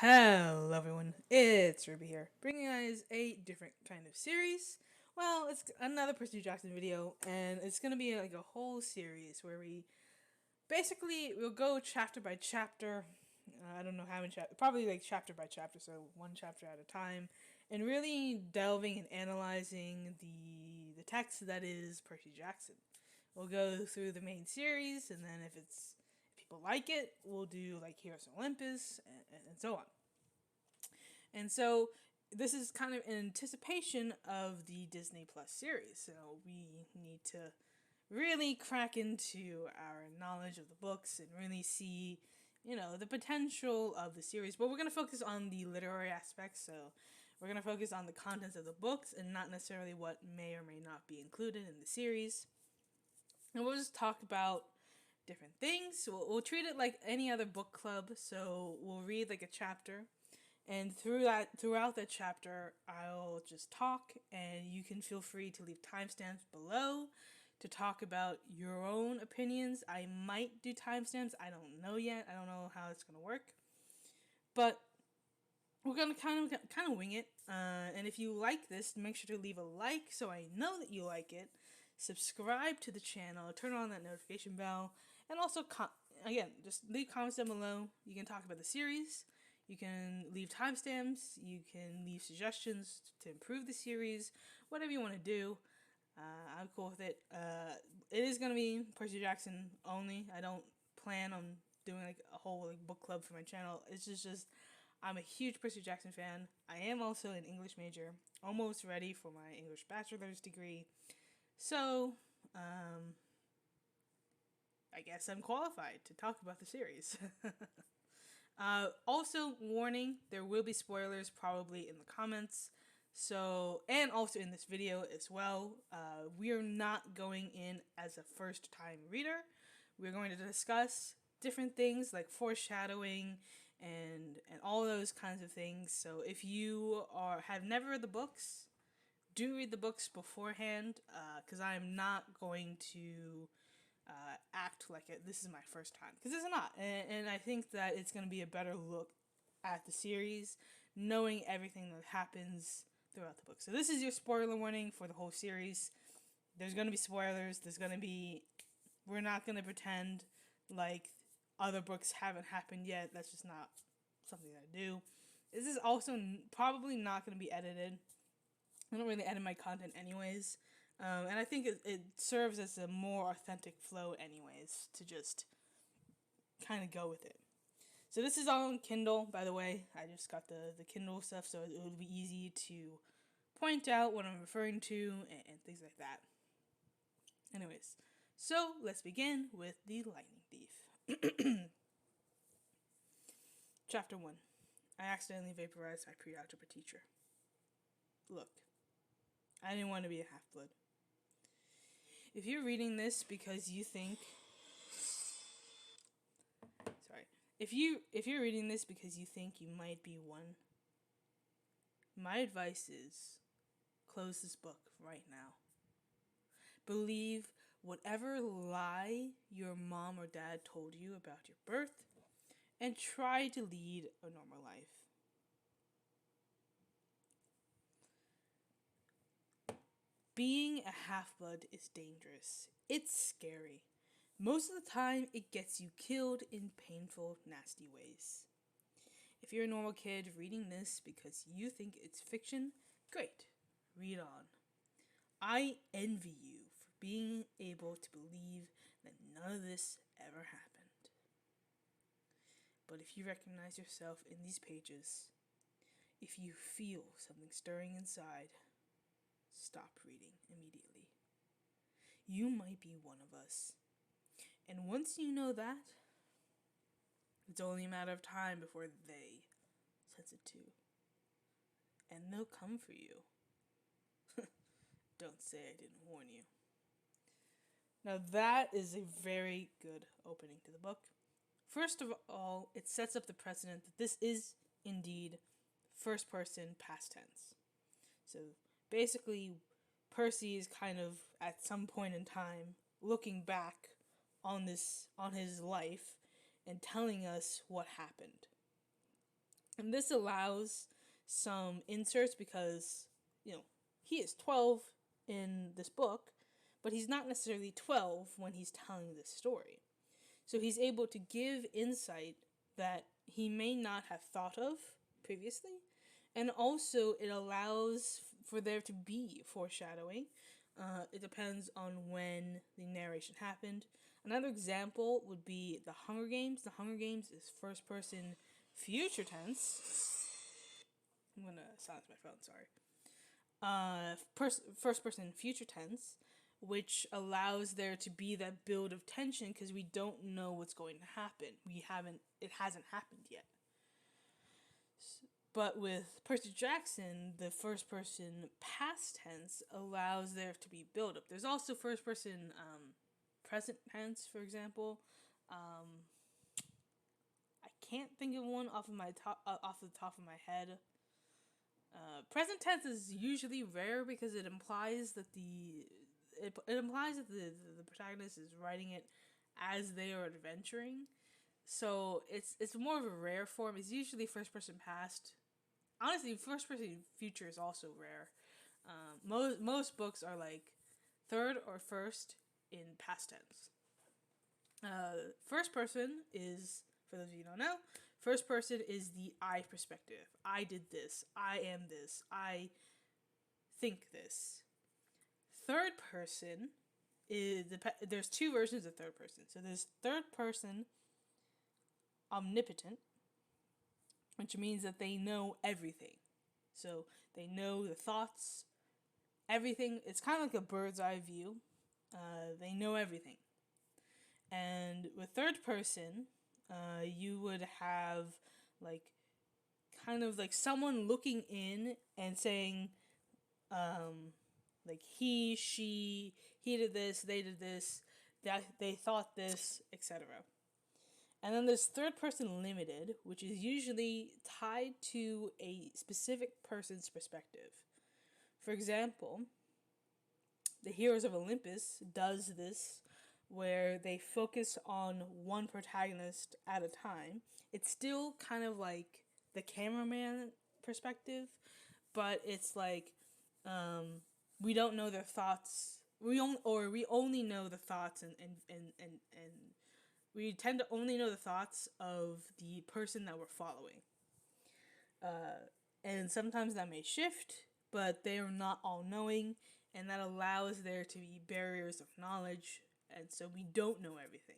Hello everyone, it's Ruby here, bringing you guys a different kind of series. Well, it's another Percy Jackson video, and it's gonna be like a whole series where we'll go chapter by chapter. I don't know how many chapter, probably like chapter by chapter, so one chapter at a time, and really delving and analyzing the text that is Percy Jackson. We'll go through the main series, and then if people like it, we'll do like Heroes of Olympus and so on. And so this is kind of in anticipation of the Disney Plus series. So we need to really crack into our knowledge of the books and really see, the potential of the series. But we're going to focus on the literary aspects. So we're going to focus on the contents of the books and not necessarily what may or may not be included in the series. And we'll just talk about different things. We'll treat it like any other book club. So we'll read like a chapter, and throughout that chapter, I'll just talk, and you can feel free to leave timestamps below to talk about your own opinions. I might do timestamps. I don't know yet. I don't know how it's gonna work, but we're gonna kind of wing it. And if you like this, make sure to leave a like so I know that you like it. Subscribe to the channel. Turn on that notification bell, and also again, just leave comments down below. You can talk about the series. You can leave timestamps, you can leave suggestions to improve the series, whatever you want to do. I'm cool with it. It is going to be Percy Jackson only. I don't plan on doing like a whole like book club for my channel. It's just I'm a huge Percy Jackson fan. I am also an English major, almost ready for my English bachelor's degree. So, I guess I'm qualified to talk about the series. Also, warning, there will be spoilers probably in the comments. So, and also in this video as well. We are not going in as a first time reader. We're going to discuss different things like foreshadowing and all those kinds of things. So if you have never read the books, do read the books beforehand, because I am not going to act like this is my first time, because it's not, and I think that it's going to be a better look at the series knowing everything that happens throughout the book. So this is your spoiler warning for the whole series. There's going to be spoilers. We're not going to pretend like other books haven't happened yet. That's just not something I do. This is also probably not going to be edited. I don't really edit my content anyways. And I think it serves as a more authentic flow anyways, to just kind of go with it. So this is all on Kindle, by the way. I just got the Kindle stuff, so it would be easy to point out what I'm referring to and things like that. Anyways, so let's begin with the Lightning Thief. Chapter 1. I accidentally vaporized my pre-algebra teacher. Look, I didn't want to be a half-blood. If you're reading this because you think If you're reading this because you think you might be one, my advice is close this book right now. Believe whatever lie your mom or dad told you about your birth and try to lead a normal life. Being a half-blood is dangerous. It's scary. Most of the time, it gets you killed in painful, nasty ways. If you're a normal kid reading this because you think it's fiction, great. Read on. I envy you for being able to believe that none of this ever happened. But if you recognize yourself in these pages, if you feel something stirring inside, stop reading immediately. You might be one of us. And once you know that, it's only a matter of time before they sense it too. And they'll come for you. Don't say I didn't warn you. Now that is a very good opening to the book. First of all, it sets up the precedent that this is indeed first person past tense. So basically, Percy is kind of at some point in time looking back on his life and telling us what happened. And this allows some inserts because, he is 12 in this book, but he's not necessarily 12 when he's telling this story. So he's able to give insight that he may not have thought of previously. And also, it allows for there to be foreshadowing. It depends on when the narration happened. Another example would be The Hunger Games. The Hunger Games is first person future tense. I'm going to silence my phone, sorry. First person future tense, which allows there to be that build of tension because we don't know what's going to happen. It hasn't happened yet. But with Percy Jackson, the first person past tense allows there to be build up. There's also first person present tense, for example. I can't think of one off the top of my head. Present tense is usually rare because it implies that the protagonist is writing it as they are adventuring. So it's more of a rare form. It's usually first person past. Honestly, first person future is also rare. Most books are like third or first in past tense. First person is, for those of you who don't know, first person is the I perspective. I did this. I am this. I think this. Third person is, there's two versions of third person. So there's third person omnipotent, which means that they know everything. So they know the thoughts, everything. It's kind of like a bird's eye view. They know everything. And with third person, you would have like kind of like someone looking in and saying, like he, she, he did this, they did this, that they thought this, etc. And then there's third person limited, which is usually tied to a specific person's perspective. For example, the Heroes of Olympus does this where they focus on one protagonist at a time. It's still kind of like the cameraman perspective, but it's like we don't know their thoughts. We only know the thoughts and we tend to only know the thoughts of the person that we're following. And sometimes that may shift, but they are not all knowing, and that allows there to be barriers of knowledge, and so we don't know everything.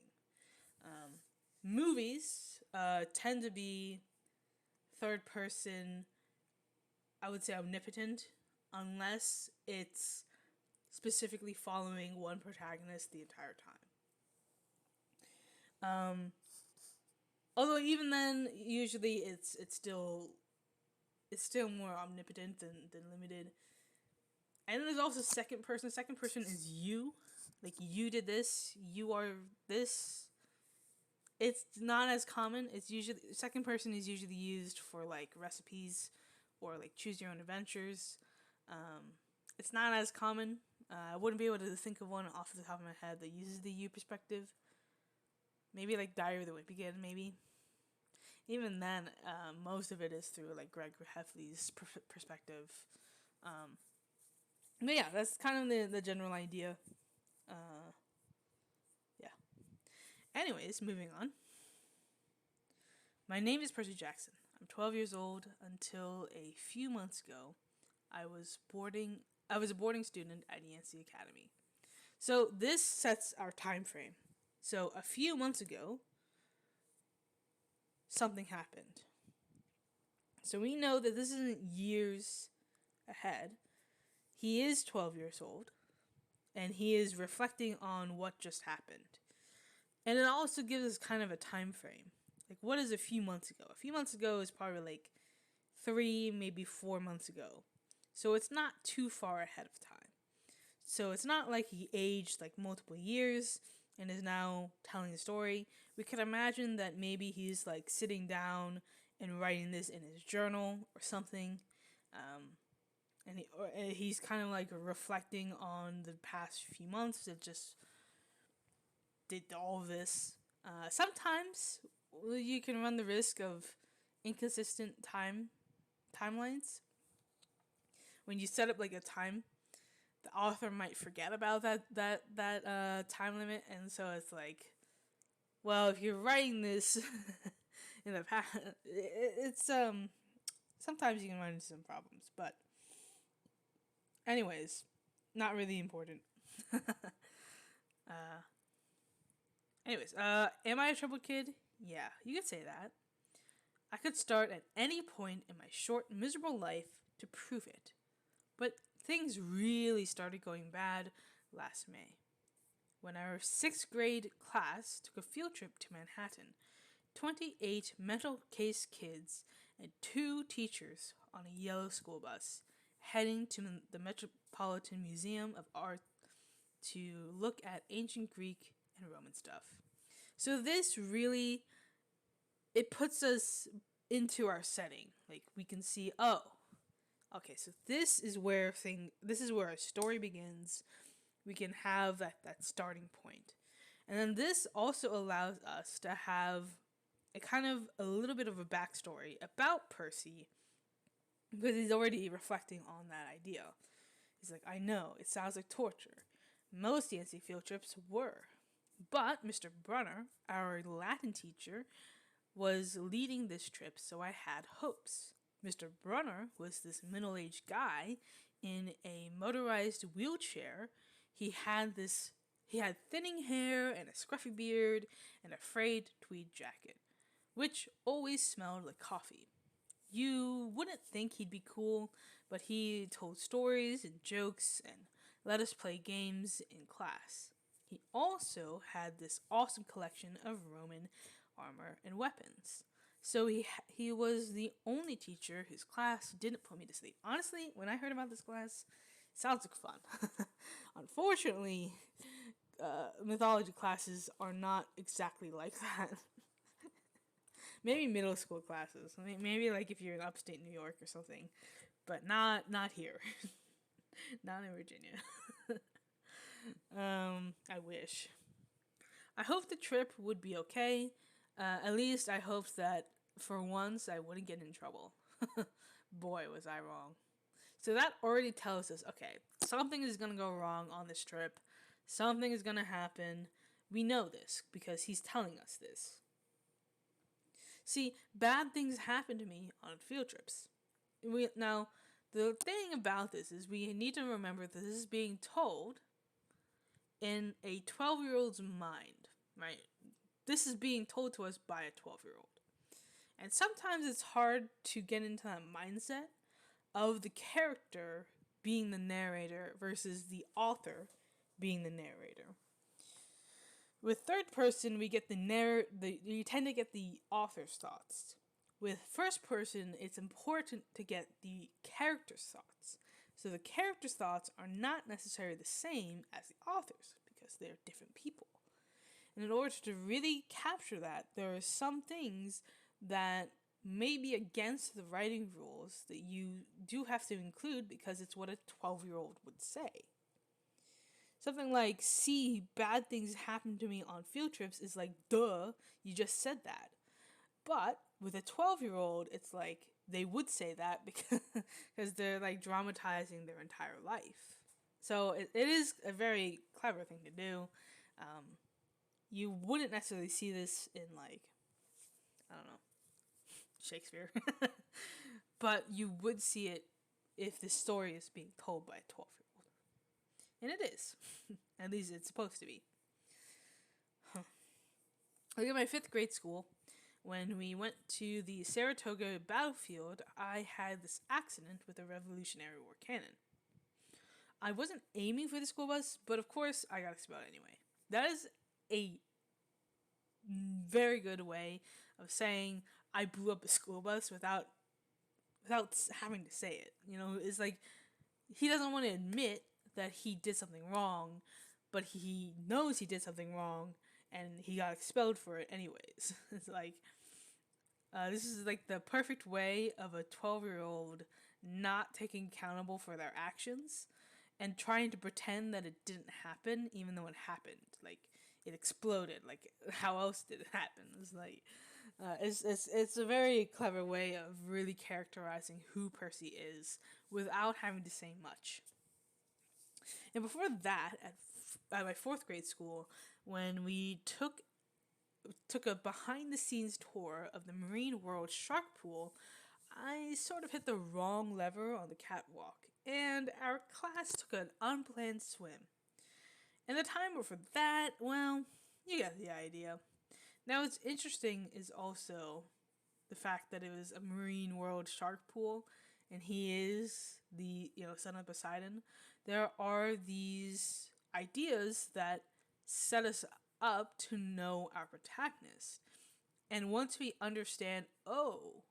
Movies tend to be third person, I would say omnipotent, unless it's specifically following one protagonist the entire time. Although even then, usually it's still more omnipotent than limited. And then there's also second person. Second person is you. Like, you did this, you are this. It's not as common. It's usually, second person is usually used for like recipes or like choose your own adventures. It's not as common. I wouldn't be able to think of one off the top of my head that uses the you perspective. Maybe like Diary of the Wimpy Kid, maybe. Even then, most of it is through like Greg Heffley's perspective. But yeah, that's kind of the general idea. Yeah. Anyways, moving on. My name is Percy Jackson. I'm 12 years old. Until a few months ago, I was a boarding student at Yancey Academy. So this sets our time frame. So a few months ago, something happened. So we know that this isn't years ahead. He is 12 years old, and he is reflecting on what just happened. And it also gives us kind of a time frame. Like, what is a few months ago? A few months ago is probably like 3, maybe 4 months ago. So it's not too far ahead of time. So it's not like he aged like multiple years and is now telling the story. We could imagine that maybe he's like sitting down and writing this in his journal or something. And he's kind of like reflecting on the past few months that just did all of this. Sometimes you can run the risk of inconsistent timelines. When you set up like a time, the author might forget about that time limit, and so it's like, well, if you're writing this in the past, it's sometimes you can run into some problems, but anyways, not really important. uh, am I a troubled kid? Yeah, you could say that. I could start at any point in my short, miserable life to prove it. But things really started going bad last May, when our 6th grade class took a field trip to Manhattan. 28 mental case kids and 2 teachers on a yellow school bus, heading to the Metropolitan Museum of Art to look at ancient Greek and Roman stuff. So this really, it puts us into our setting. Like, we can see, oh, okay, so this is where our story begins. We can have that starting point. And then this also allows us to have a little bit of a backstory about Percy, because he's already reflecting on that idea. He's like, I know, it sounds like torture. Most DNC field trips were. But Mr. Brunner, our Latin teacher, was leading this trip, so I had hopes. Mr. Brunner was this middle-aged guy in a motorized wheelchair. He had thinning hair and a scruffy beard and a frayed tweed jacket, which always smelled like coffee. You wouldn't think he'd be cool, but he told stories and jokes and let us play games in class. He also had this awesome collection of Roman armor and weapons. So he was the only teacher whose class didn't put me to sleep. Honestly, when I heard about this class, it sounds like fun. Unfortunately, mythology classes are not exactly like that. Maybe middle school classes. Maybe like if you're in upstate New York or something, but not here. Not in Virginia. I wish. I hope the trip would be okay. At least I hoped that for once I wouldn't get in trouble. Boy, was I wrong. So that already tells us, okay, something is gonna go wrong on this trip. Something is gonna happen. We know this because he's telling us this. See, bad things happen to me on field trips. Now, the thing about this is we need to remember that this is being told in a 12-year-old's mind, right? This is being told to us by a 12-year-old. And sometimes it's hard to get into that mindset of the character being the narrator versus the author being the narrator. With third person, we get you tend to get the author's thoughts. With first person, it's important to get the character's thoughts. So the character's thoughts are not necessarily the same as the author's because they're different people. And in order to really capture that, there are some things that may be against the writing rules that you do have to include because it's what a 12-year-old would say. Something like, see, bad things happen to me on field trips is like, duh, you just said that. But with a 12-year-old, it's like, they would say that because they're like dramatizing their entire life. So it is a very clever thing to do. You wouldn't necessarily see this in like, I don't know, Shakespeare. But you would see it if the story is being told by a 12-year-old. And it is. At least it's supposed to be. Look at my 5th grade school. When we went to the Saratoga battlefield, I had this accident with a Revolutionary War cannon. I wasn't aiming for the school bus, but of course I got exploded anyway. That is a very good way of saying I blew up a school bus without having to say it. You know, it's like he doesn't want to admit that he did something wrong, but he knows he did something wrong and he got expelled for it anyways. It's like this is like the perfect way of a 12-year-old not taking accountable for their actions and trying to pretend that it didn't happen even though it happened. Like, it exploded. Like, how else did it happen? It's like, It's a very clever way of really characterizing who Percy is without having to say much. And before that, at my fourth grade school, when we took a behind the scenes tour of the Marine World Shark Pool, I sort of hit the wrong lever on the catwalk, and our class took an unplanned swim. And the timer for that, well, you get the idea. Now, what's interesting is also the fact that it was a Marine World Shark Pool, and he is the son of Poseidon. There are these ideas that set us up to know our protagonist, and once we understand, oh,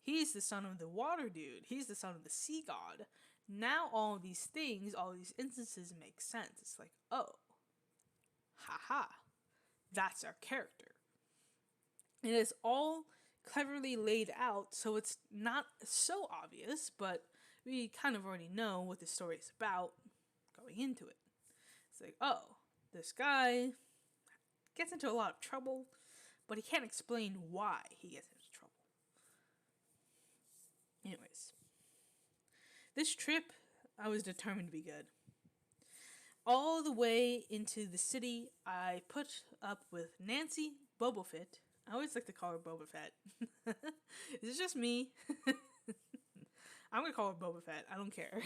he's the son of the water dude, he's the son of the sea god. Now all these things, all these instances make sense. It's like, oh, haha, that's our character. And it's all cleverly laid out, so it's not so obvious, but we kind of already know what the story is about going into it. It's like, oh, this guy gets into a lot of trouble, but he can't explain why he gets into trouble. Anyways, this trip, I was determined to be good. All the way into the city, I put up with Nancy Boba Fett. I always like to call her Boba Fett. Is it just me? I'm gonna call her Boba Fett. I don't care.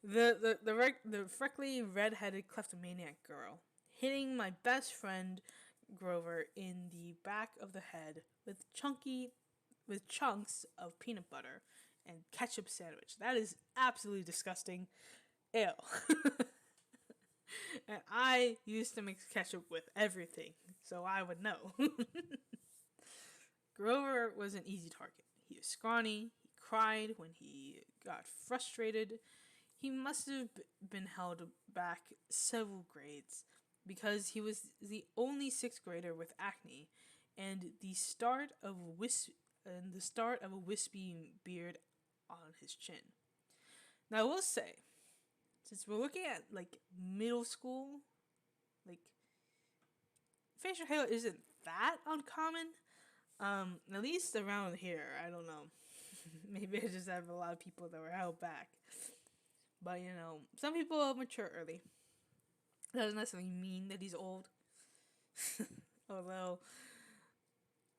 the freckly red-headed kleptomaniac girl hitting my best friend Grover in the back of the head with chunks of peanut butter and ketchup sandwich. That is absolutely disgusting. Ew. And I used to mix ketchup with everything, so I would know. Grover was an easy target. He was scrawny, he cried when he got frustrated. He must have been held back several grades because he was the only sixth grader with acne and the start of a wispy beard on his chin. Now I will say, since we're looking at like middle school, like facial hair isn't that uncommon. At least around here, I don't know. Maybe I just have a lot of people that were held back. But some people mature early. That doesn't necessarily mean that he's old. Although,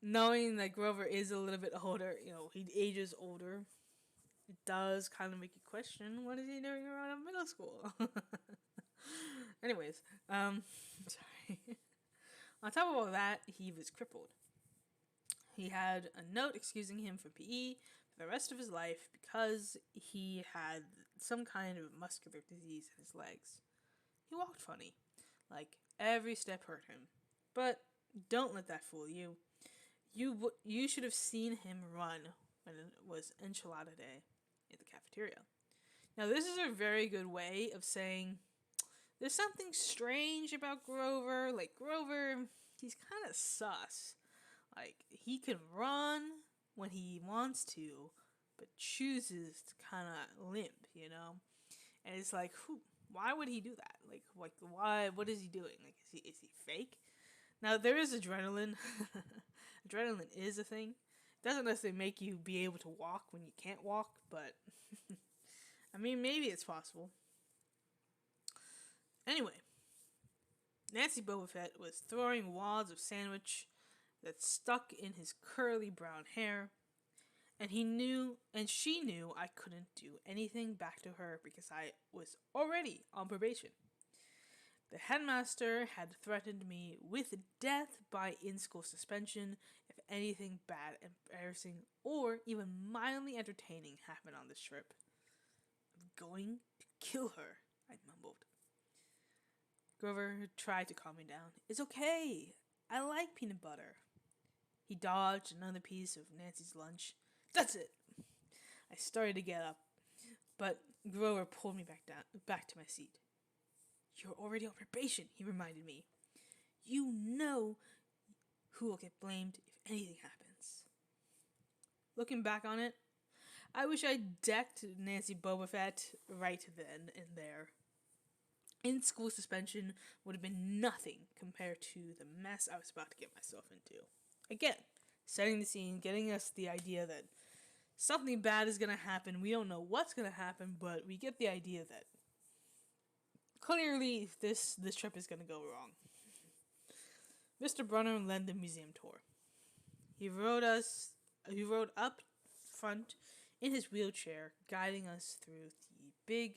knowing that Grover is a little bit older, he ages older, it does kind of make you question what is he doing around middle school. Anyways, sorry. On top of all that, he was crippled. He had a note excusing him from PE for the rest of his life because he had some kind of muscular disease in his legs. He walked funny. Like, every step hurt him. But don't let that fool you. You should have seen him run when it was enchilada day in the cafeteria. Now, this is a very good way of saying there's something strange about Grover. Like, Grover, he's kind of sus. Like, he can run when he wants to, but chooses to kind of limp, And it's like, why would he do that? Like, why? What is he doing? Like, is he fake? Now, there is adrenaline. Adrenaline is a thing. It doesn't necessarily make you be able to walk when you can't walk, but I mean, maybe it's possible. Anyway, Nancy Boba Fett was throwing wads of sandwich that stuck in his curly brown hair, and she knew I couldn't do anything back to her because I was already on probation. The headmaster had threatened me with death by in-school suspension if anything bad, embarrassing, or even mildly entertaining happened on this trip. I'm going to kill her, I mumbled. Grover tried to calm me down. It's okay. I like peanut butter. He dodged another piece of Nancy's lunch. That's it. I started to get up, but Grover pulled me back to my seat. You're already on probation, he reminded me. You know who will get blamed if anything happens. Looking back on it, I wish I decked Nancy Boba Fett right then and there. in-school suspension would have been nothing compared to the mess I was about to get myself into. Again, setting the scene, getting us the idea that something bad is going to happen. We don't know what's going to happen, but we get the idea that clearly this trip is going to go wrong. Mr. Brunner led the museum tour. He rode up front in his wheelchair, guiding us through the big,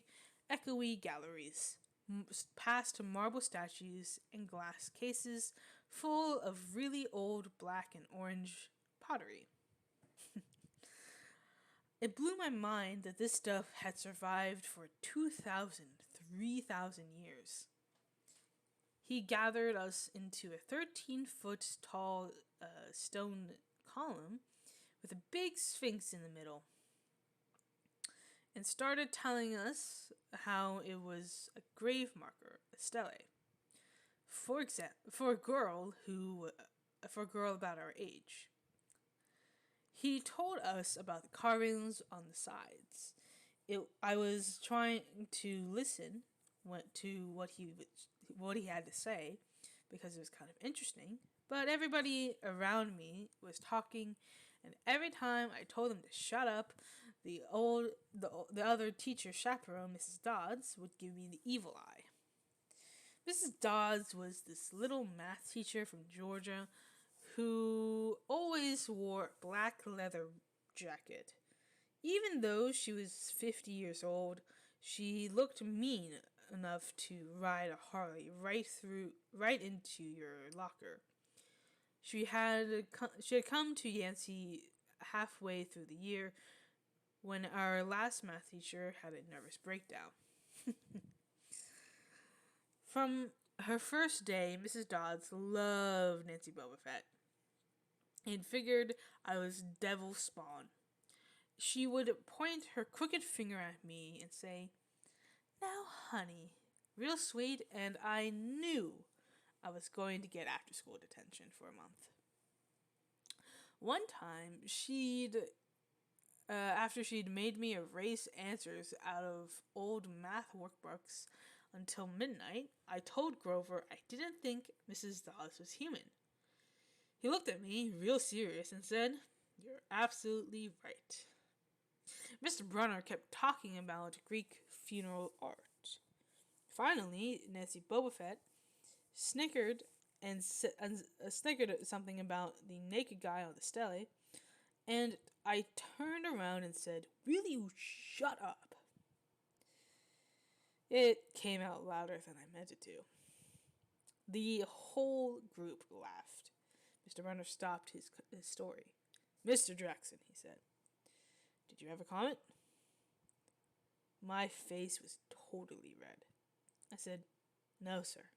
echoey galleries, past marble statues and glass cases full of really old black and orange pottery. It blew my mind that this stuff had survived for 2,000, 3,000 years. He gathered us into a 13-foot tall stone column with a big sphinx in the middle and started telling us how it was a grave marker, a stele. For a girl about our age. He told us about the carvings on the sides. I was trying to listen to what he had to say because it was kind of interesting, but everybody around me was talking, and every time I told them to shut up, the other teacher chaperone, Mrs. Dodds, would give me the evil eye. Mrs. Dodds was this little math teacher from Georgia who always wore a black leather jacket. Even though she was 50 years old, she looked mean enough to ride a Harley right into your locker. She had come to Yancey halfway through the year when our last math teacher had a nervous breakdown. From her first day, Mrs. Dodds loved Nancy Boba Fett and figured I was devil spawn. She would point her crooked finger at me and say, "Now, honey," real sweet, and I knew I was going to get after-school detention for a month. One time, after she'd made me erase answers out of old math workbooks until midnight, I told Grover I didn't think Mrs. Dawes was human. He looked at me real serious and said, "You're absolutely right." Mr. Brunner kept talking about Greek funeral art. Finally, Nancy Boba Fett snickered at something about the naked guy on the stele, and I turned around and said, "Will you shut up?" It came out louder than I meant it to. The whole group laughed. Mr. Brunner stopped his story. "Mr. Jackson," he said, "did you have a comment?" My face was totally red. I said, "No, sir."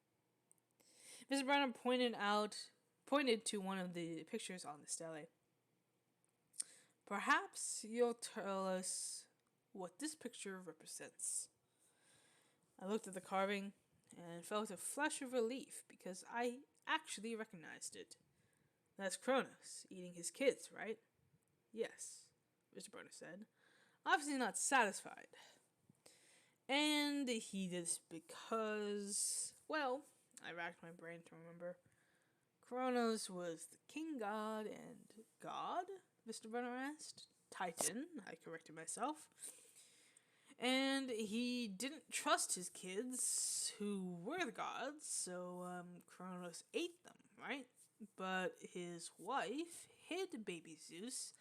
Mr. Brunner pointed to one of the pictures on the stele. "Perhaps you'll tell us what this picture represents." I looked at the carving and felt a flush of relief because I actually recognized it. "That's Kronos eating his kids, right?" "Yes," Mr. Brunner said, obviously not satisfied. And he did this because, well, I racked my brain to remember. Kronos was the king god and god? Mr. Brunner asked. Titan, I corrected myself. And he didn't trust his kids, who were the gods, so Kronos ate them, right? But his wife hid baby Zeus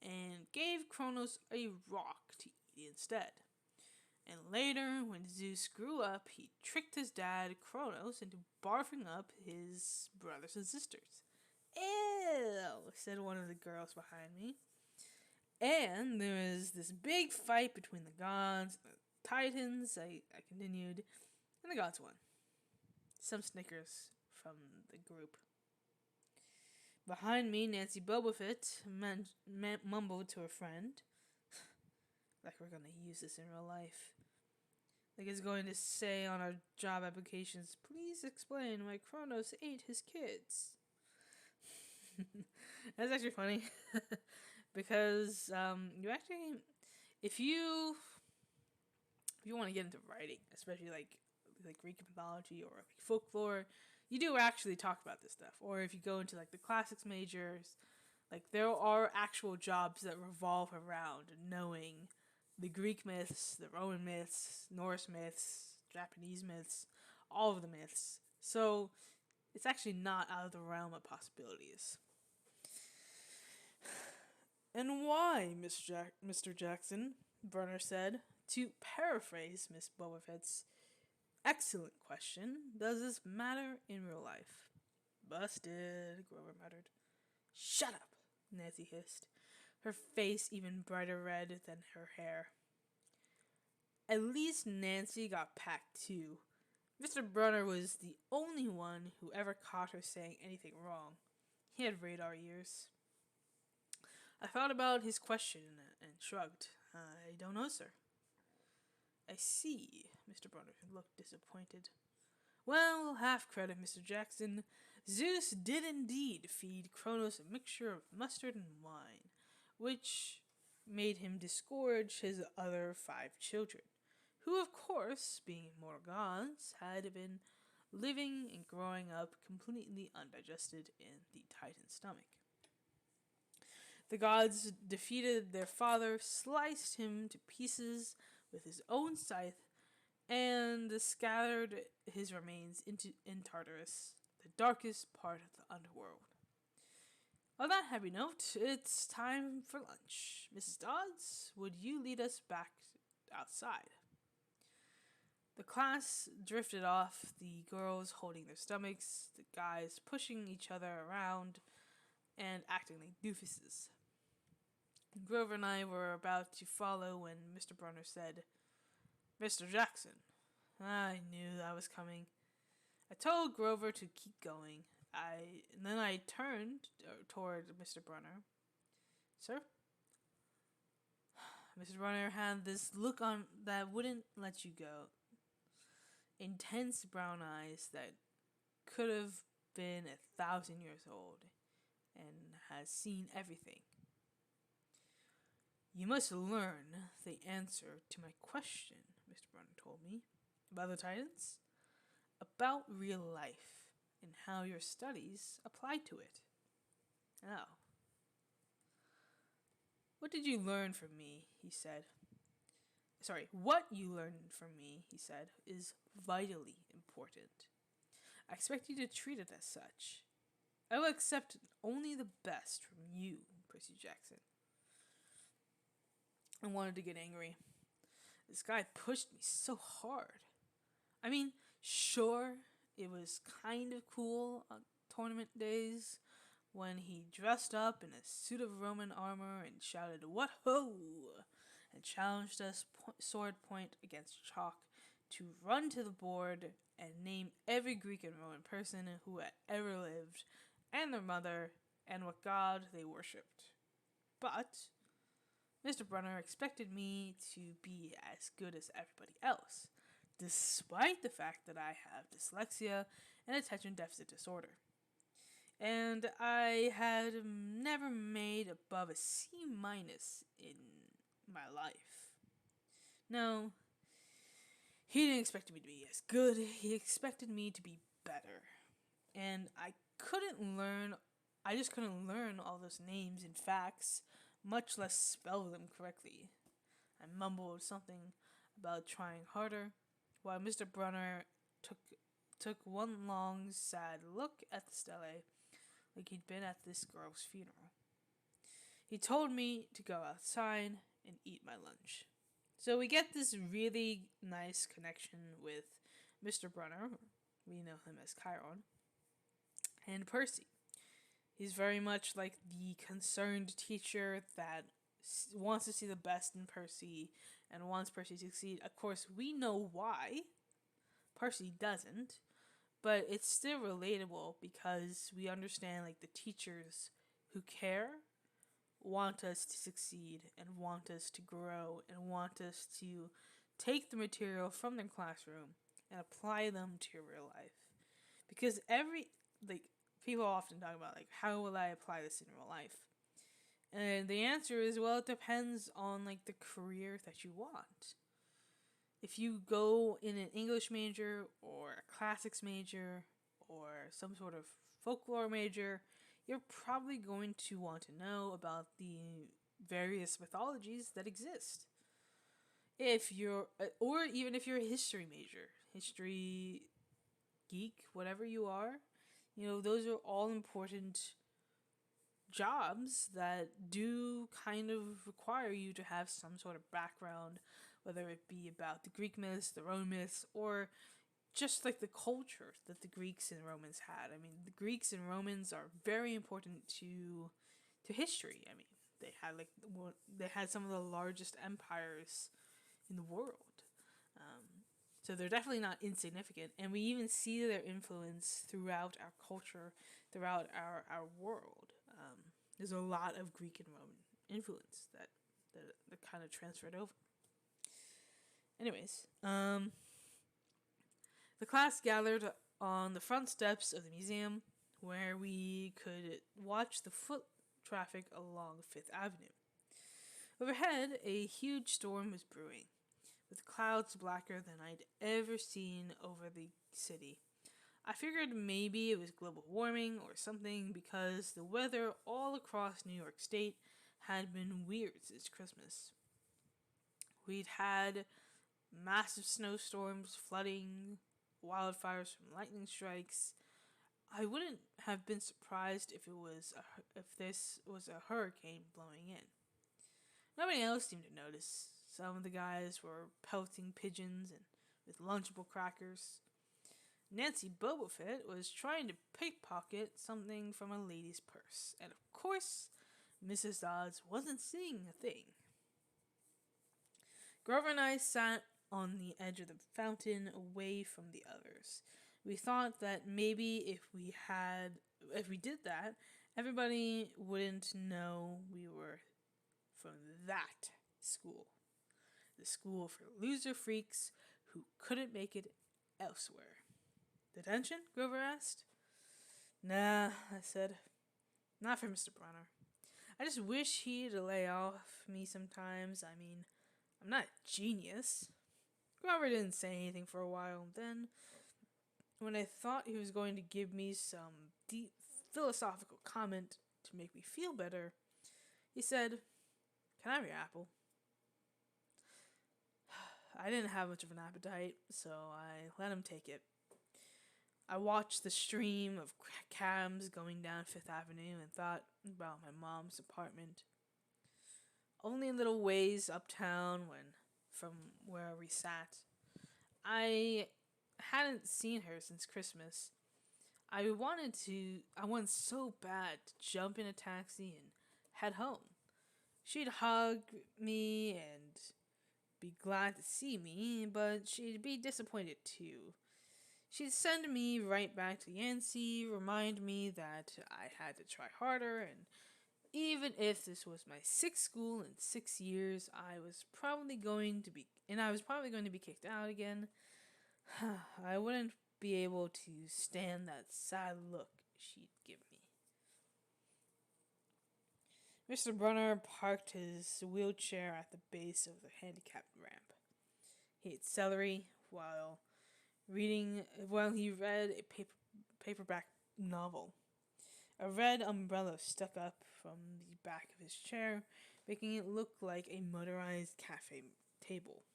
and gave Kronos a rock to eat instead. And later, when Zeus grew up, he tricked his dad, Kronos, into barfing up his brothers and sisters. "Ew," said one of the girls behind me. And there was this big fight between the gods and the titans, I continued, and the gods won. Some snickers from the group. Behind me, Nancy Boba Fett mumbled to a friend, like we're going to use this in real life. Like it's going to say on our job applications, "Please explain why Kronos ate his kids." That's actually funny. Because you actually, if you want to get into writing, especially like like Greek mythology or like folklore, you do actually talk about this stuff. Or if you go into like the classics majors, like there are actual jobs that revolve around knowing the Greek myths, the Roman myths, Norse myths, Japanese myths, all of the myths. So it's actually not out of the realm of possibilities. And why, Mr. Jackson? Brunner said. To paraphrase Miss Boba excellent question, does this matter in real life? Busted, Grover muttered. Shut up, Nancy hissed, her face even brighter red than her hair. At least Nancy got packed too. Mr. Brunner was the only one who ever caught her saying anything wrong. He had radar ears. I thought about his question and shrugged. I don't know, sir. I see. Mr. Brunner looked disappointed. Well, half credit, Mr. Jackson. Zeus did indeed feed Kronos a mixture of mustard and wine, which made him disgorge his other 5 children, who, of course, being mortal gods, had been living and growing up completely undigested in the Titan's stomach. The gods defeated their father, sliced him to pieces with his own scythe, and scattered his remains in Tartarus, the darkest part of the underworld. On that happy note, it's time for lunch. Mrs. Dodds, would you lead us back outside? The class drifted off, the girls holding their stomachs, the guys pushing each other around and acting like doofuses. Grover and I were about to follow when Mr. Brunner said, Mr. Jackson. I knew that was coming. I told Grover to keep going. Then I turned toward Mr. Brunner. Sir? Mr. Brunner had this look on that wouldn't let you go. Intense brown eyes that could have been 1,000 years old and has seen everything. You must learn the answer to my question, Mr. Brunner told me. About the Titans? About real life and how your studies apply to it. Oh. What did you learn from me, he said. What you learned from me, he said, is vitally important. I expect you to treat it as such. I will accept only the best from you, Percy Jackson. I wanted to get angry. This guy pushed me so hard. I mean, sure, it was kind of cool on tournament days when he dressed up in a suit of Roman armor and shouted, "What ho!" and challenged us sword point against chalk to run to the board and name every Greek and Roman person who had ever lived and their mother and what god they worshipped. But Mr. Brunner expected me to be as good as everybody else, despite the fact that I have dyslexia and attention deficit disorder. And I had never made above a C- in my life. No, he didn't expect me to be as good, he expected me to be better. And I just couldn't learn all those names and facts, much less spell them correctly. I mumbled something about trying harder, while Mr. Brunner took one long, sad look at the stele, like he'd been at this girl's funeral. He told me to go outside and eat my lunch. So we get this really nice connection with Mr. Brunner, we know him as Chiron, and Percy. He's very much like the concerned teacher that wants to see the best in Percy and wants Percy to succeed. Of course, we know why Percy doesn't, but it's still relatable because we understand like the teachers who care want us to succeed and want us to grow and want us to take the material from their classroom and apply them to your real life. Because people often talk about how will I apply this in real life? And the answer is, well, it depends on the career that you want. if you go in an English major or a classics major or some sort of folklore major, you're probably going to want to know about the various mythologies that exist. If you're, or even if you're a history major, history geek, whatever you are, those are all important jobs that do kind of require you to have some sort of background, whether it be about the Greek myths, the Roman myths, or just like the culture that the Greeks and Romans had. I mean, the Greeks and Romans are very important to history. I mean, they had some of the largest empires in the world. So they're definitely not insignificant, and we even see their influence throughout our culture, throughout our world. There's a lot of Greek and Roman influence that kind of transferred over. Anyways, the class gathered on the front steps of the museum where we could watch the foot traffic along Fifth Avenue. Overhead, a huge storm was brewing, with clouds blacker than I'd ever seen over the city. I figured maybe it was global warming or something because the weather all across New York State had been weird since Christmas. We'd had massive snowstorms, flooding, wildfires from lightning strikes. I wouldn't have been surprised if this was a hurricane blowing in. Nobody else seemed to notice. Some of the guys were pelting pigeons and with Lunchable crackers. Nancy Bobofit was trying to pickpocket something from a lady's purse, and of course, Mrs. Dodds wasn't seeing a thing. Grover and I sat on the edge of the fountain away from the others. We thought that maybe if we did that, everybody wouldn't know we were from that school. The school for loser freaks who couldn't make it elsewhere. Detention? Grover asked. Nah, I said. Not for Mr. Brunner. I just wish he'd lay off me sometimes. I mean, I'm not a genius. Grover didn't say anything for a while. Then, when I thought he was going to give me some deep philosophical comment to make me feel better, he said, "Can I have your apple?" I didn't have much of an appetite, so I let him take it. I watched the stream of cabs going down Fifth Avenue and thought about my mom's apartment. Only a little ways uptown from where we sat. I hadn't seen her since Christmas. I wanted so bad to jump in a taxi and head home. She'd hug me and be glad to see me, but she'd be disappointed too. She'd send me right back to Yancey, remind me that I had to try harder, and even if this was my sixth school in 6 years, I was probably going to be kicked out again. I wouldn't be able to stand that sad look she'd give me. Mr. Brunner parked his wheelchair at the base of the handicapped ramp. He ate celery while he read a paperback novel. A red umbrella stuck up from the back of his chair, making it look like a motorized cafe table.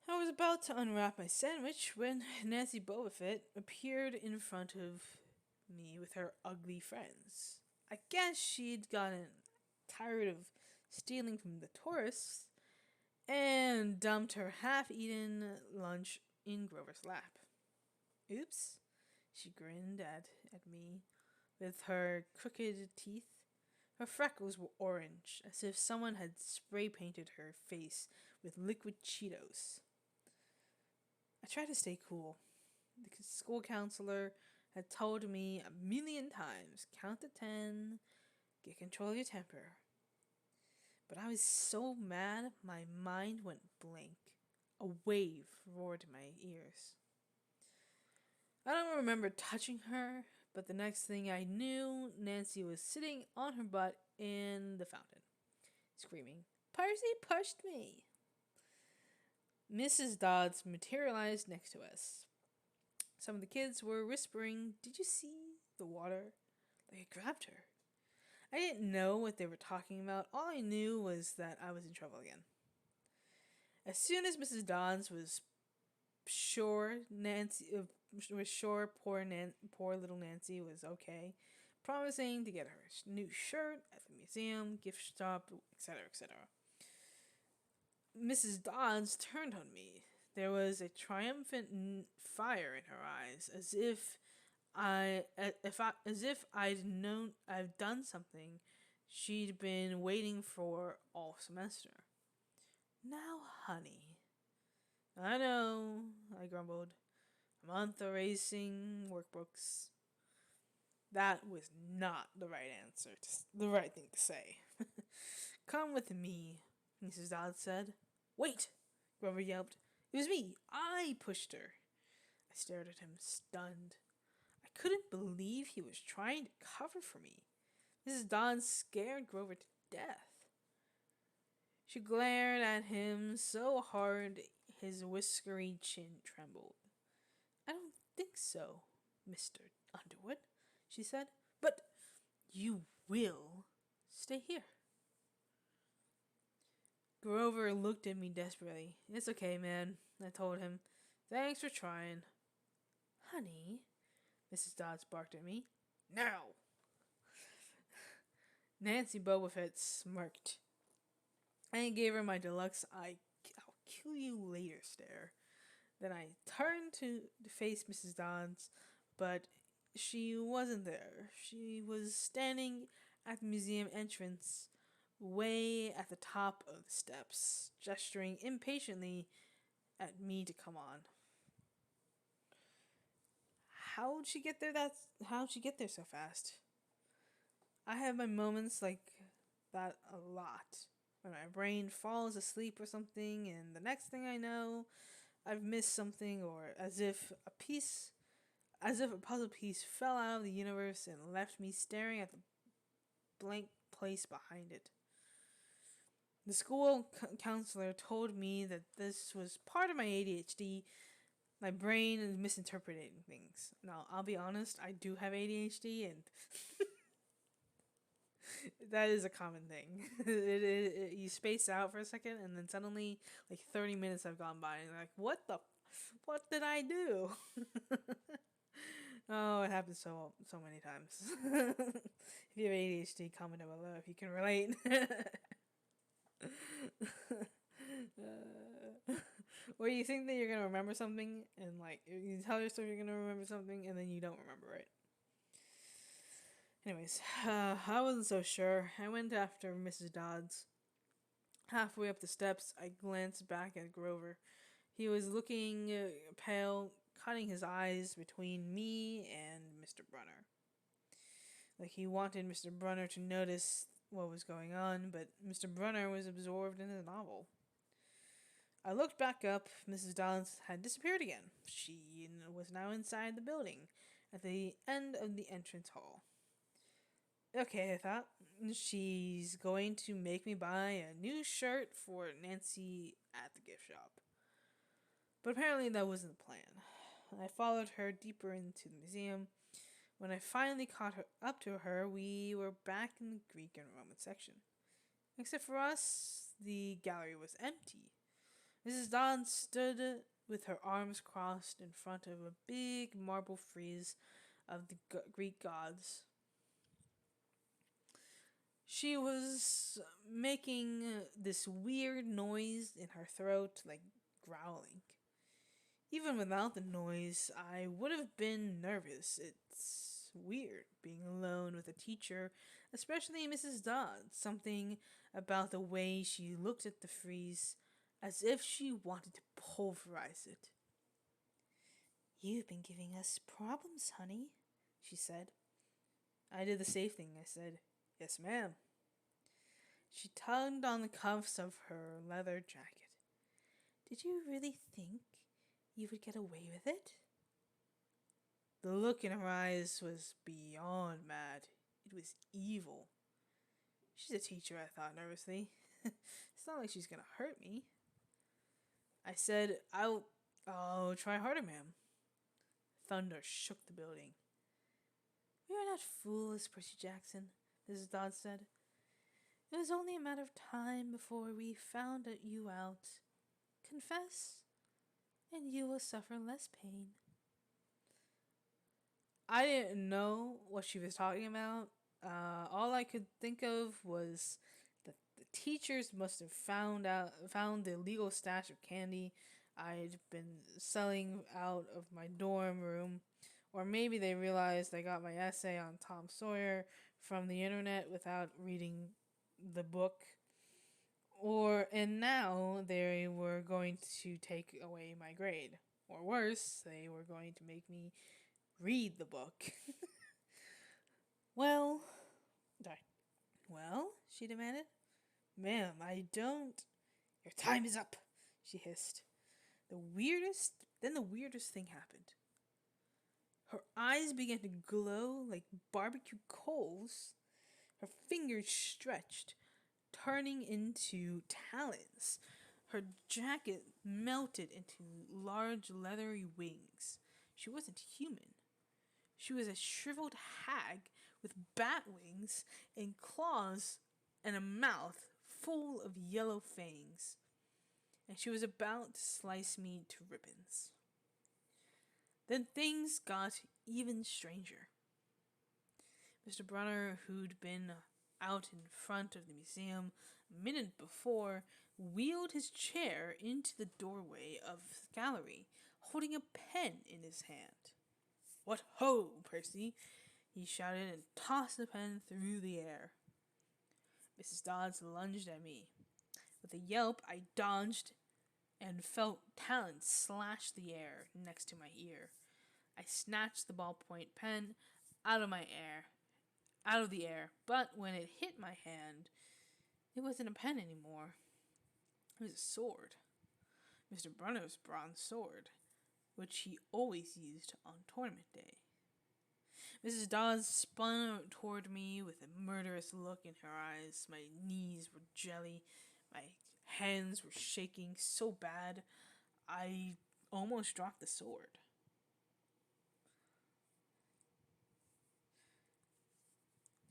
I was about to unwrap my sandwich when Nancy Bobofit appeared in front of me with her ugly friends. I guess she'd gotten tired of stealing from the tourists and dumped her half-eaten lunch in Grover's lap. Oops, she grinned at me with her crooked teeth. Her freckles were orange, as if someone had spray-painted her face with liquid Cheetos. I tried to stay cool. The school counselor had told me 1,000,000 times, count to 10, get control of your temper. But I was so mad, my mind went blank. A wave roared in my ears. I don't remember touching her, but the next thing I knew, Nancy was sitting on her butt in the fountain, screaming, "Percy pushed me!" Mrs. Dodds materialized next to us. Some of the kids were whispering, "Did you see the water?" Like it grabbed her. I didn't know what they were talking about. All I knew was that I was in trouble again. As soon as Mrs. Dodds was sure poor little Nancy was okay, promising to get her a new shirt at the museum, gift shop, etc., etc. Mrs. Dodds turned on me. There was a triumphant fire in her eyes, as if I'd done something she'd been waiting for all semester. "Now, honey." "I know," I grumbled. "A month erasing workbooks." That was not the right answer, the right thing to say. "Come with me," Mrs. Dodd said. "Wait," Grover yelped. "It was me. I pushed her." I stared at him, stunned. I couldn't believe he was trying to cover for me. Mrs. Dodd scared Grover to death. She glared at him so hard his whiskery chin trembled. "I don't think so, Mr. Underwood," she said. "But you will stay here." Grover looked at me desperately. "It's okay, man," I told him. "Thanks for trying." "Honey," Mrs. Dodds barked at me. "Now!" Nancy Bobofet smirked. I gave her my deluxe I'll kill you later stare. Then I turned to face Mrs. Dodds, but she wasn't there. She was standing at the museum entrance, way at the top of the steps, gesturing impatiently at me to come on. How'd she get there so fast? I have my moments like that a lot. When my brain falls asleep or something, and the next thing I know, I've missed something, or as if a puzzle piece fell out of the universe and left me staring at the blank place behind it. The school counselor told me that this was part of my ADHD. My brain is misinterpreting things. Now, I'll be honest, I do have ADHD, and that is a common thing. You space out for a second, and then suddenly, like 30 minutes have gone by, and you're like, what did I do? Oh, it happens so many times. If you have ADHD, comment down below if you can relate. Or you think that you're gonna remember something, and like you tell yourself you're gonna remember something, and then you don't remember it. Anyways, I wasn't so sure. I went after Mrs. Dodds. Halfway up the steps, I glanced back at Grover. He was looking pale, cutting his eyes between me and Mr. Brunner. Like he wanted Mr. Brunner to notice what was going on, but Mr. Brunner was absorbed in his novel. I looked back up. Mrs. Dodds had disappeared again. She was now inside the building, at the end of the entrance hall. Okay, I thought, she's going to make me buy a new shirt for Nancy at the gift shop. But apparently that wasn't the plan. I followed her deeper into the museum. When I finally caught up to her, we were back in the Greek and Roman section. Except for us, the gallery was empty. Mrs. Dodds stood with her arms crossed in front of a big marble frieze of the Greek gods. She was making this weird noise in her throat, like growling. Even without the noise, I would have been nervous. It's weird being alone with a teacher, especially Mrs. Dodd. Something about the way she looked at the frieze, as if she wanted to pulverize it. "You've been giving us problems, honey," she said. I did the safe thing. I said, "Yes, ma'am." She tugged on the cuffs of her leather jacket. "Did you really think you would get away with it?" The look in her eyes was beyond mad. It was evil. She's a teacher, I thought nervously. It's not like she's gonna hurt me. I said, I'll try harder, ma'am. Thunder shook the building. We are not fools, Percy Jackson, Mrs. Dodds said. It was only a matter of time before we found you out. Confess, and you will suffer less pain. I didn't know what she was talking about. All I could think of was that the teachers must have found the illegal stash of candy I'd been selling out of my dorm room, or maybe they realized I got my essay on Tom Sawyer from the internet without reading the book, and now they were going to take away my grade, or worse, they were going to make me read the book. Well, well, she demanded. Ma'am, I don't. Your time is up, she hissed. Then the weirdest thing happened. Her eyes began to glow like barbecue coals. Her fingers stretched, turning into talons. Her jacket melted into large leathery wings. She wasn't human. She was a shriveled hag with bat wings and claws and a mouth full of yellow fangs. And she was about to slice me to ribbons. Then things got even stranger. Mr. Brunner, who'd been out in front of the museum a minute before, wheeled his chair into the doorway of the gallery, holding a pen in his hand. What ho, Percy! He shouted and tossed the pen through the air. Mrs. Dodds lunged at me. With a yelp, I dodged and felt talons slash the air next to my ear. I snatched the ballpoint pen out of the air, but when it hit my hand, it wasn't a pen anymore. It was a sword. Mr. Brunner's bronze sword, which he always used on tournament day. Mrs. Dawes spun toward me with a murderous look in her eyes. My knees were jelly. My hands were shaking so bad I almost dropped the sword.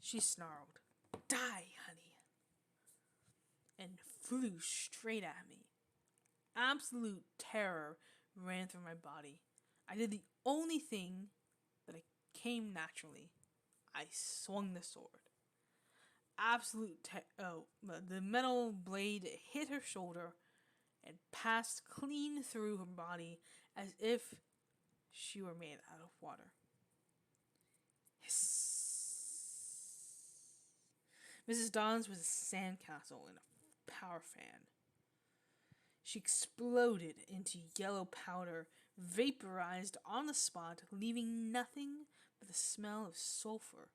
She snarled, "Die, honey," and flew straight at me. Absolute terror ran through my body. I did the only thing that came naturally. I swung the sword. The metal blade hit her shoulder and passed clean through her body as if she were made out of water. Hiss. Mrs. Dawes was a sandcastle in a power fan. She exploded into yellow powder, vaporized on the spot, leaving nothing but the smell of sulfur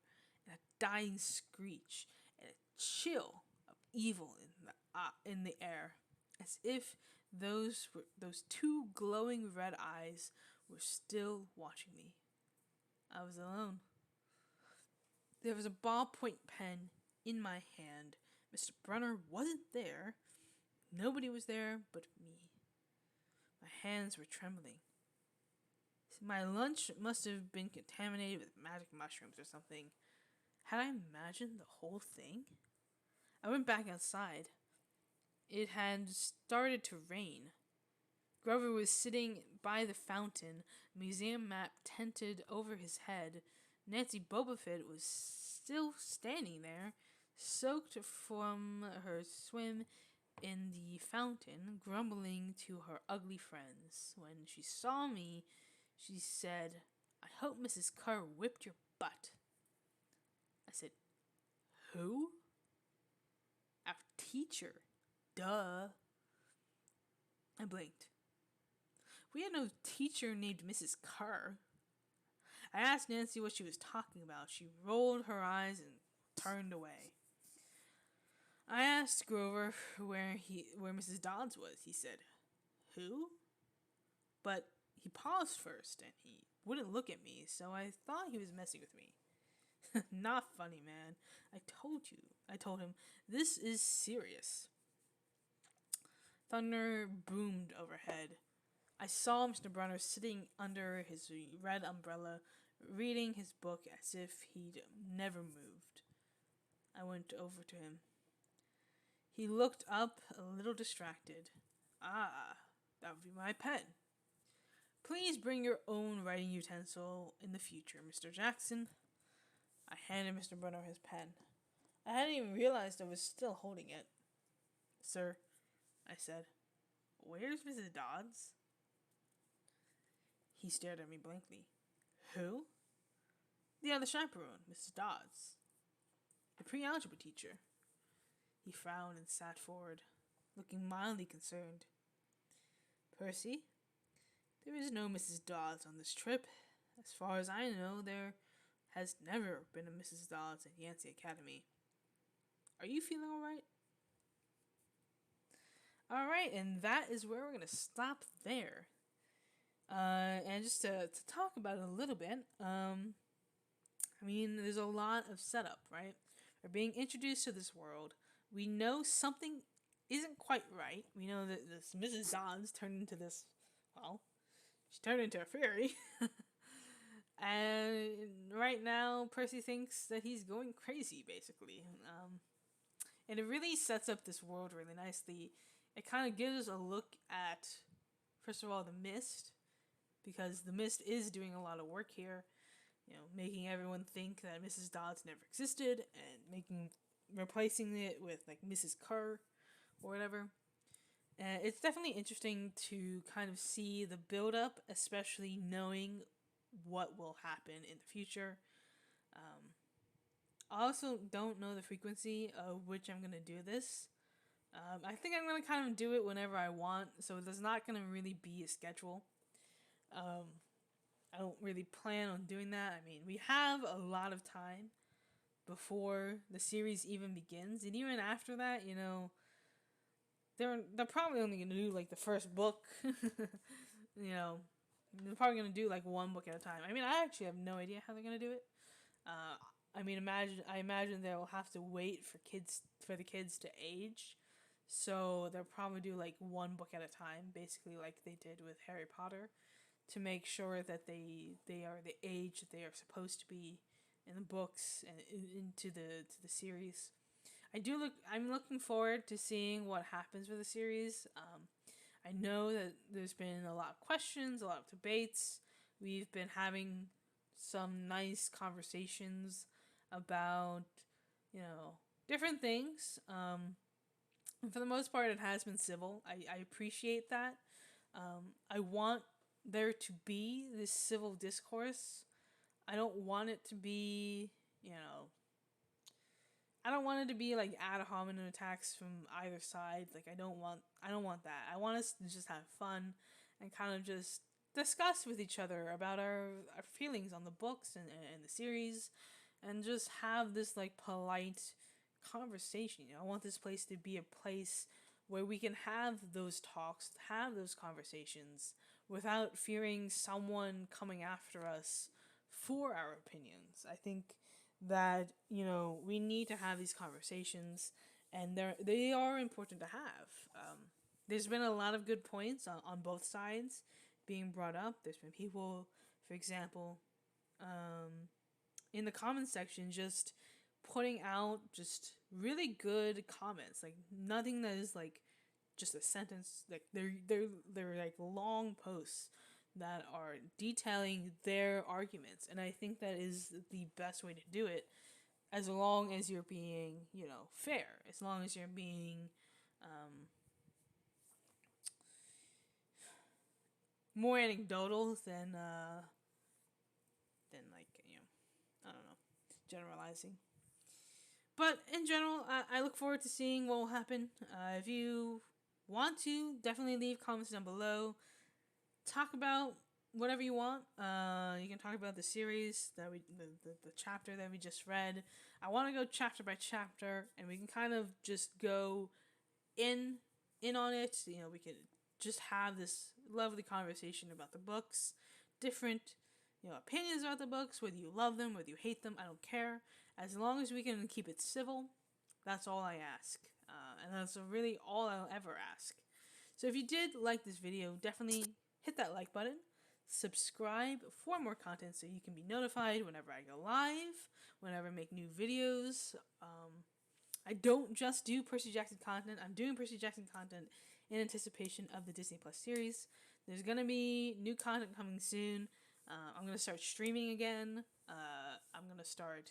and a dying screech and a chill of evil in the air, as if those two glowing red eyes were still watching me. I was alone. There was a ballpoint pen in my hand. Mr. Brunner wasn't there. Nobody was there but me. My hands were trembling. My lunch must have been contaminated with magic mushrooms or something. Had I imagined the whole thing? I went back outside. It had started to rain. Grover was sitting by the fountain, a museum map tented over his head. Nancy Bobofit was still standing there, soaked from her swim in the fountain, grumbling to her ugly friends. When she saw me, she said, "I hope Mrs. Kerr whipped your butt." I said, "Who?" "Our teacher. Duh." I blinked. We had no teacher named Mrs. Kerr. I asked Nancy what she was talking about. She rolled her eyes and turned away. I asked Grover where Mrs. Dodds was. He said, "Who?" But he paused first, and he wouldn't look at me, so I thought he was messing with me. "Not funny, man. I told him, this is serious." Thunder boomed overhead. I saw Mr. Brunner sitting under his red umbrella, reading his book as if he'd never moved. I went over to him. He looked up, a little distracted. Ah, that would be my pen. Please bring your own writing utensil in the future, Mr. Jackson. I handed Mr. Brunner his pen. I hadn't even realized I was still holding it. Sir, I said, where's Mrs. Dodds? He stared at me blankly. Who? The other chaperone, Mrs. Dodds. The pre-algebra teacher. He frowned and sat forward, looking mildly concerned. Percy, there is no Mrs. Dodds on this trip. As far as I know, there has never been a Mrs. Dodds at Yancey Academy. Are you feeling alright? Alright, and that is where we're going to stop there. And just to talk about it a little bit, I mean, there's a lot of setup, right? We're being introduced to this world. We know something isn't quite right. We know that this Mrs. Dodds turned into this, well, she turned into a fairy. And right now, Percy thinks that he's going crazy, basically. And it really sets up this world really nicely. It kind of gives a look at, first of all, the Mist, because the Mist is doing a lot of work here, you know, making everyone think that Mrs. Dodds never existed and replacing it with like Mrs. Kerr or whatever. It's definitely interesting to kind of see the build up, especially knowing what will happen in the future. I also don't know the frequency of which I'm going to do this. I think I'm going to kind of do it whenever I want, so there's not going to really be a schedule. I don't really plan on doing that. I mean, we have a lot of time before the series even begins, and even after that, you know, they're probably only going to do like the first book. You know, they're probably going to do like one book at a time. I mean, I actually have no idea how they're going to do it. I imagine they'll have to wait for the kids to age. So they'll probably do like one book at a time, basically like they did with Harry Potter, to make sure that they are the age that they are supposed to be in the books and into the series. I'm looking forward to seeing what happens with the series. I know that there's been a lot of questions, a lot of debates. We've been having some nice conversations about, you know, different things. And for the most part, it has been civil. I appreciate that. I want there to be this civil discourse. I don't want it to be, you know, I don't want it to be like ad hominem attacks from either side. Like I don't want that. I want us to just have fun and kind of just discuss with each other about our feelings on the books and the series, and just have this like polite conversation. You know, I want this place to be a place where we can have those talks, have those conversations without fearing someone coming after us for our opinions. I think that, you know, we need to have these conversations, and they are important to have. There's been a lot of good points on both sides being brought up. There's been people, for example, in the comments section just putting out just really good comments, like nothing that is like just a sentence. Like they're like long posts that are detailing their arguments, and I think that is the best way to do it, as long as you're being, you know, fair, as long as you're being more anecdotal than like, you know, I don't know, generalizing. But in general, I look forward to seeing what will happen. If you want to, definitely leave comments down below. Talk about whatever you want. You can talk about the series that the chapter that we just read. I want to go chapter by chapter, and we can kind of just go in on it. You know, we could just have this lovely conversation about the books, different, you know, opinions about the books, whether you love them, whether you hate them, I don't care. As long as we can keep it civil, that's all I ask. And that's really all I'll ever ask. So if you did like this video, definitely hit that like button. Subscribe for more content so you can be notified whenever I go live, whenever I make new videos. I don't just do Percy Jackson content. I'm doing Percy Jackson content in anticipation of the Disney Plus series. There's going to be new content coming soon. I'm going to start streaming again. I'm going to start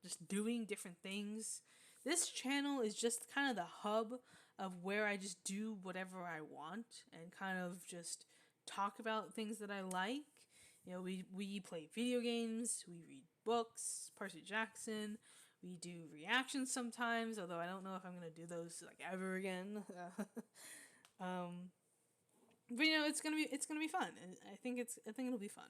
just doing different things. This channel is just kind of the hub of where I just do whatever I want and kind of just talk about things that I like. You know, we play video games, we read books, Percy Jackson, we do reactions sometimes, although I don't know if I'm going to do those like ever again. But you know, it's gonna be fun. I think it'll be fun.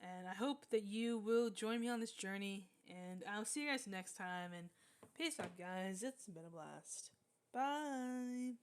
And I hope that you will join me on this journey. And I'll see you guys next time. And peace out, guys. It's been a blast. Bye.